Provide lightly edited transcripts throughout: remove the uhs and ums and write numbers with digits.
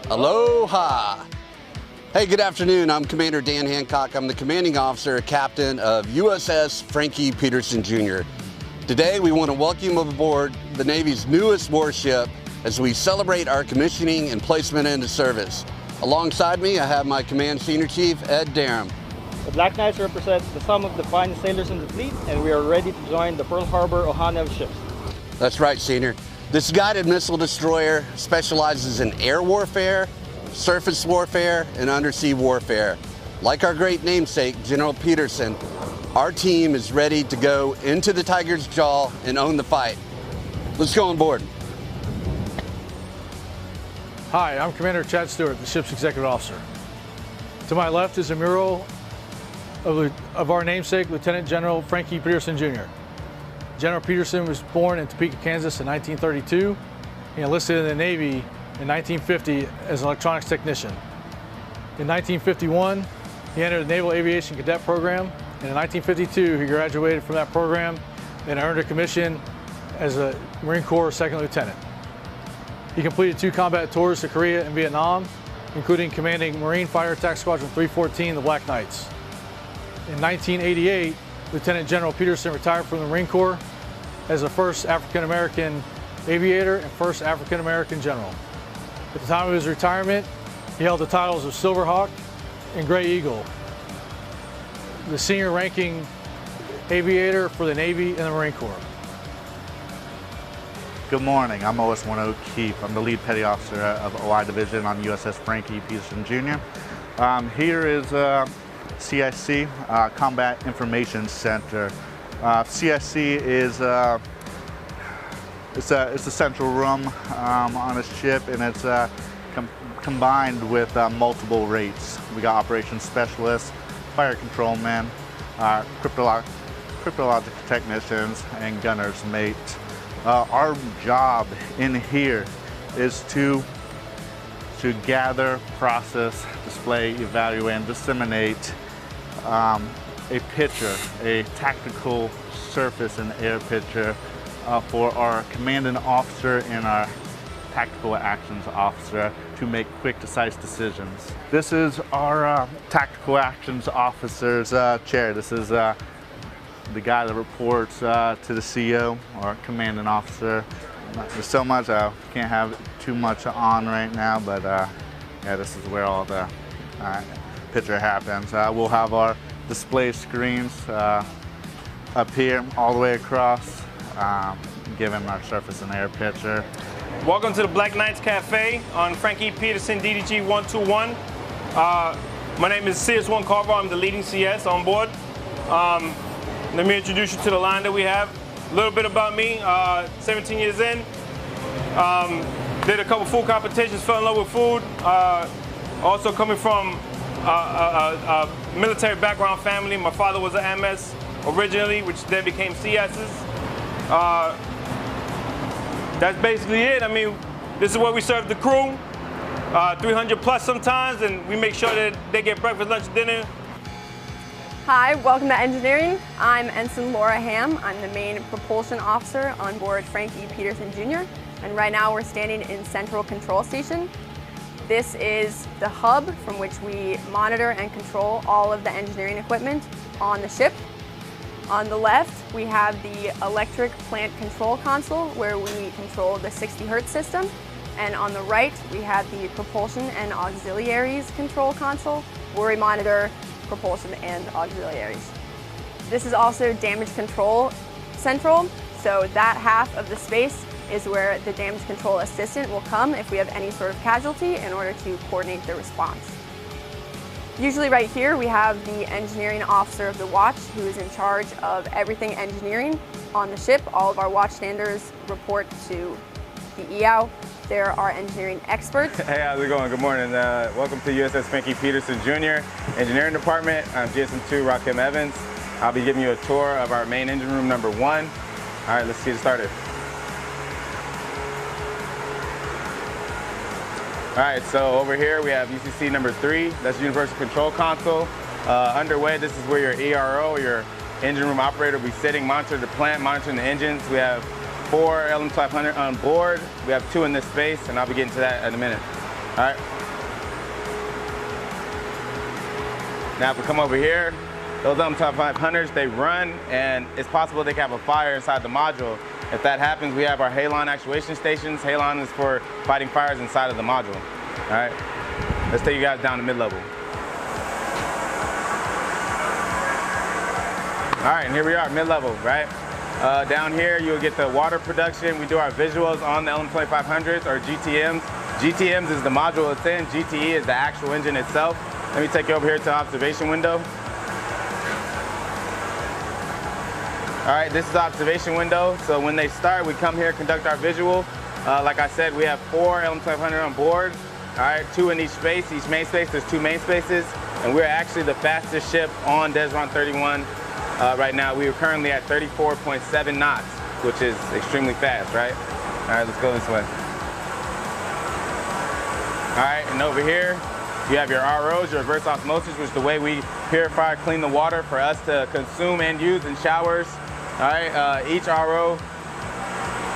Aloha! Hey, good afternoon. I'm Commander Dan Hancock. I'm the commanding officer, captain of USS Frankie Petersen Jr. Today, we want to welcome you aboard the Navy's newest warship as we celebrate our commissioning and placement into service. Alongside me, I have my Command Senior Chief, Ed Darham. The Black Knights represent the sum of the finest sailors in the fleet, and we are ready to join the Pearl Harbor Ohana of ships. That's right, Senior. This guided missile destroyer specializes in air warfare, surface warfare, and undersea warfare. Like our great namesake, General Petersen, our team is ready to go into the Tiger's jaw and own the fight. Let's go on board. Hi, I'm Commander Chad Stewart, the ship's executive officer. To my left is a mural of our namesake, Lieutenant General Frankie Petersen Jr. General Petersen was born in Topeka, Kansas in 1932. He enlisted in the Navy in 1950 as an electronics technician. In 1951, he entered the Naval Aviation Cadet Program, and in 1952, he graduated from that program and earned a commission as a Marine Corps Second Lieutenant. He completed 2 combat tours to Korea and Vietnam, including commanding Marine Fighter Attack Squadron 314, the Black Knights. In 1988, Lieutenant General Petersen retired from the Marine Corps as the first African-American aviator and first African-American general. At the time of his retirement, he held the titles of Silver Hawk and Gray Eagle, the senior ranking aviator for the Navy and the Marine Corps. Good morning, I'm OS1 O'Keefe. I'm the lead petty officer of OI Division on USS Frankie Petersen Jr. Here is CIC, Combat Information Center. CIC is it's a central room on a ship, and it's combined with multiple rates. We got operations specialists, fire control men, cryptologic technicians, and gunner's mate. Our job in here is to gather, process, display, evaluate, and disseminate a picture, a tactical surface and air picture for our commanding officer and our tactical actions officer to make quick, decisive decisions. This is our tactical actions officer's chair. This is the guy that reports to the CO, or commanding officer. There's so much, I can't have too much on right now, but yeah, this is where all the picture happens. We'll have our display screens up here all the way across, giving our surface and air picture. Welcome to the Black Knights Cafe on Frankie Petersen DDG 121. My name is CS1 Carver. I'm the leading CS on board. Let me introduce you to the line that we have. A little bit about me, 17 years in. Did a couple food competitions, fell in love with food. Also coming from a military background family. My father was an MS originally, which then became CS's. That's basically it. I mean, this is where we serve the crew, 300 plus sometimes, and we make sure that they get breakfast, lunch, dinner. Hi, welcome to engineering. I'm Ensign Laura Ham. I'm the main propulsion officer on board Frankie Petersen Jr. And right now we're standing in Central Control Station. This is the hub from which we monitor and control all of the engineering equipment on the ship. On the left, we have the electric plant control console where we control the 60 Hertz system. And on the right, we have the propulsion and auxiliaries control console where we monitor propulsion and auxiliaries. This is also damage control central, so that half of the space is where the damage control assistant will come if we have any sort of casualty in order to coordinate the response. Usually right here we have the engineering officer of the watch who is in charge of everything engineering on the ship. All of our watchstanders report to the EOW. They're our engineering experts. Hey, how's it going? Good morning. Welcome to USS Frankie Petersen Jr. Engineering Department. I'm GSM2 Rakim Evans. I'll be giving you a tour of our main engine room number 1. All right, let's get started. All right, so over here we have UCC number 3. That's Universal Control Console. Underway, this is where your ERO, your engine room operator, will be sitting, monitoring the plant, monitoring the engines. We have 4 LM1200 on board. We have 2 in this space, and I'll be getting to that in a minute. All right. Now if we come over here, those top 500s, they run, and it's possible they can have a fire inside the module. If that happens, we have our halon actuation stations. Halon is for fighting fires inside of the module. All right, let's take you guys down to mid-level. All right, and here we are, mid-level, right? Down here, you'll get the water production. We do our visuals on the LM2500s, or GTMs. GTMs is the module it's in. GTE is the actual engine itself. Let me take you over here to the observation window. All right, this is the observation window. So when they start, we come here, conduct our visual. Like I said, we have 4 LM2500 on board. All right, 2 in each space. Each main space, there's 2 main spaces. And we're actually the fastest ship on Desron 31 right now. We are currently at 34.7 knots, which is extremely fast, right? All right, let's go this way. All right, and over here, you have your ROs, your reverse osmosis, which is the way we purify, clean the water for us to consume and use in showers. All right, each RO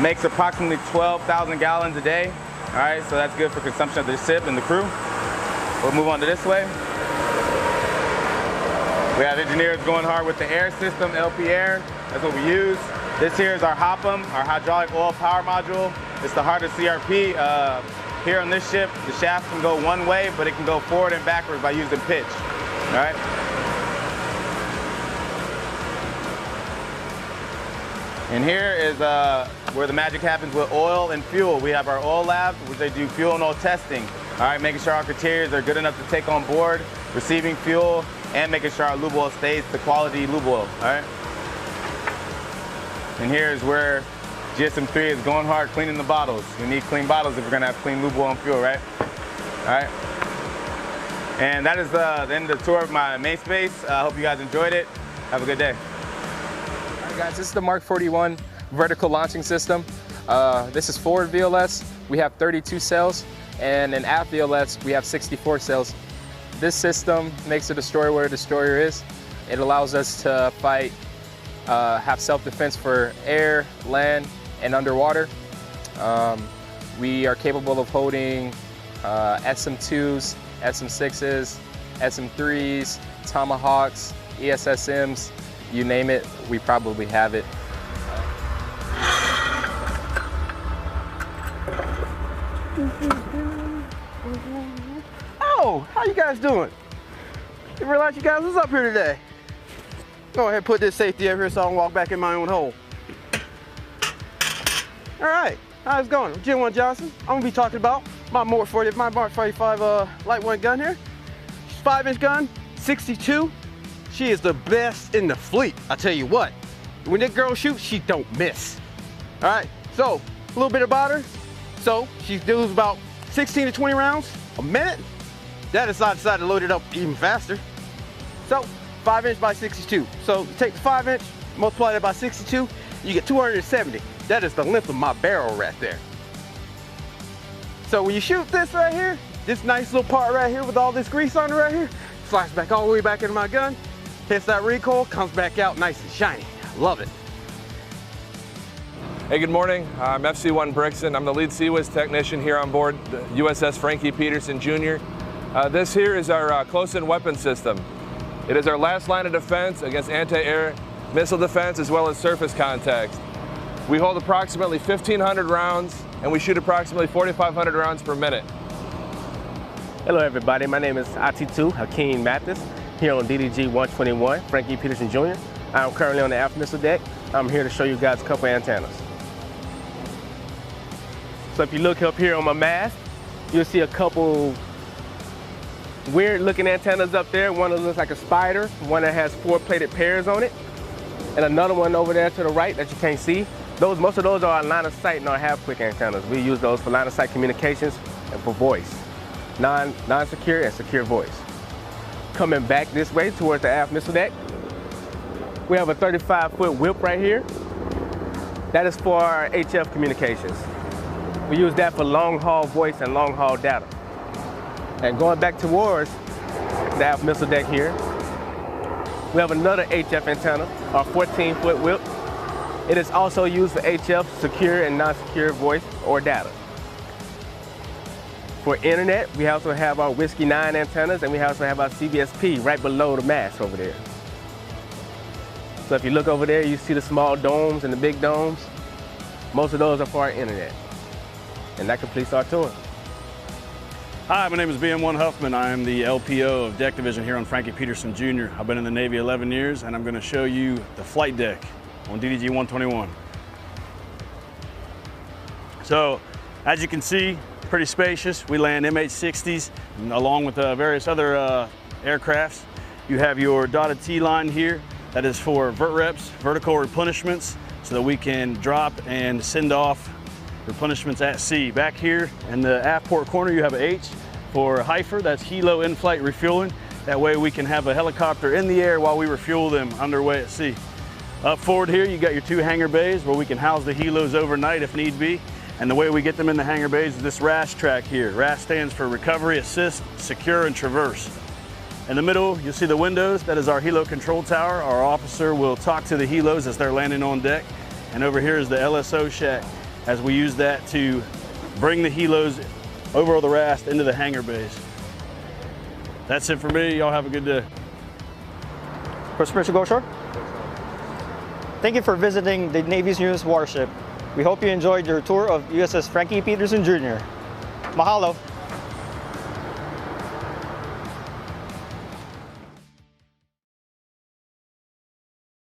makes approximately 12,000 gallons a day. All right, so that's good for consumption of the ship and the crew. We'll move on to this way. We have engineers going hard with the air system, LP air. That's what we use. This here is our HOPM, our hydraulic oil power module. It's the heart of CRP. Here on this ship, the shaft can go one way, but it can go forward and backwards by using pitch. All right. And here is where the magic happens with oil and fuel. We have our oil lab, where they do fuel and oil testing. All right, making sure our criteria are good enough to take on board, receiving fuel, and making sure our lube oil stays the quality lube oil. All right. And here is where GSM3 is going hard cleaning the bottles. We need clean bottles if we're gonna have clean lube oil and fuel, right? All right. And that is the end of the tour of my main space. I hope you guys enjoyed it. Have a good day. All right, guys, this is the Mark 41 vertical launching system. This is forward VLS. We have 32 cells, and in aft VLS, we have 64 cells. This system makes the destroyer where the destroyer is. It allows us to fight, have self-defense for air, land, and underwater. We are capable of holding SM2s, SM6s, SM3s, Tomahawks, ESSMs, you name it, we probably have it. Oh, how you guys doing? Didn't realize you guys was up here today. Go ahead and put this safety over here so I can walk back in my own hole. All right, how's it going? I'm Jim 1 Johnson. I'm gonna be talking about my Mark 45 light one gun here. 5-inch gun, 62. She is the best in the fleet, I tell you what. When this girl shoots, she don't miss. All right, so a little bit about her. So she does about 16 to 20 rounds a minute. That is, I decided to load it up even faster. So 5-inch by 62. So take the 5-inch, multiply that by 62, you get 270. That is the length of my barrel right there. So when you shoot this right here, this nice little part right here with all this grease on it right here, slides back all the way back into my gun, hits that recoil, comes back out nice and shiny. Love it. Hey, good morning. I'm FC1 Brixton. I'm the lead CWIS technician here on board the USS Frankie Petersen Jr. This here is our close-in weapon system. It is our last line of defense against anti-air missile defense as well as surface contact. We hold approximately 1,500 rounds and we shoot approximately 4,500 rounds per minute. Hello everybody, my name is IT2 Hakeem Mathis here on DDG 121, Frankie Petersen Jr. I'm currently on the aft missile deck. I'm here to show you guys a couple antennas. So if you look up here on my mast, you'll see a couple weird looking antennas up there. One that looks like a spider, one that has 4 plated pairs on it, and another one over there to the right that you can't see. Most of those are our line of sight and our half-quick antennas. We use those for line of sight communications and for voice. Non-secure and secure voice. Coming back this way towards the aft missile deck, we have a 35-foot whip right here. That is for our HF communications. We use that for long-haul voice and long-haul data. And going back towards the aft missile deck here, we have another HF antenna, our 14-foot whip. It is also used for HF secure and non-secure voice or data. For internet, we also have our Whiskey 9 antennas, and we also have our CBSP right below the mast over there. So if you look over there, you see the small domes and the big domes. Most of those are for our internet. And that completes our tour. Hi, my name is BM1 Huffman. I am the LPO of Deck Division here on Frankie Petersen Jr. I've been in the Navy 11 years, and I'm going to show you the flight deck on DDG 121. So, as you can see, pretty spacious. We land MH-60s along with various other aircrafts. You have your dotted T line here. That is for vert reps, vertical replenishments, so that we can drop and send off replenishments at sea. Back here in the aft port corner, you have an H for HIFR. That's helo in-flight refueling. That way we can have a helicopter in the air while we refuel them underway at sea. Up forward here, you got your 2 hangar bays where we can house the helos overnight if need be. And the way we get them in the hangar bays is this RAS track here. RAS stands for Recovery, Assist, Secure, and Traverse. In the middle, you'll see the windows. That is our helo control tower. Our officer will talk to the helos as they're landing on deck. And over here is the LSO shack, as we use that to bring the helos over the RAS into the hangar bays. That's it for me. Y'all have a good day. First permission to go ashore? Thank you for visiting the Navy's newest warship. We hope you enjoyed your tour of USS Frankie Petersen Jr. Mahalo.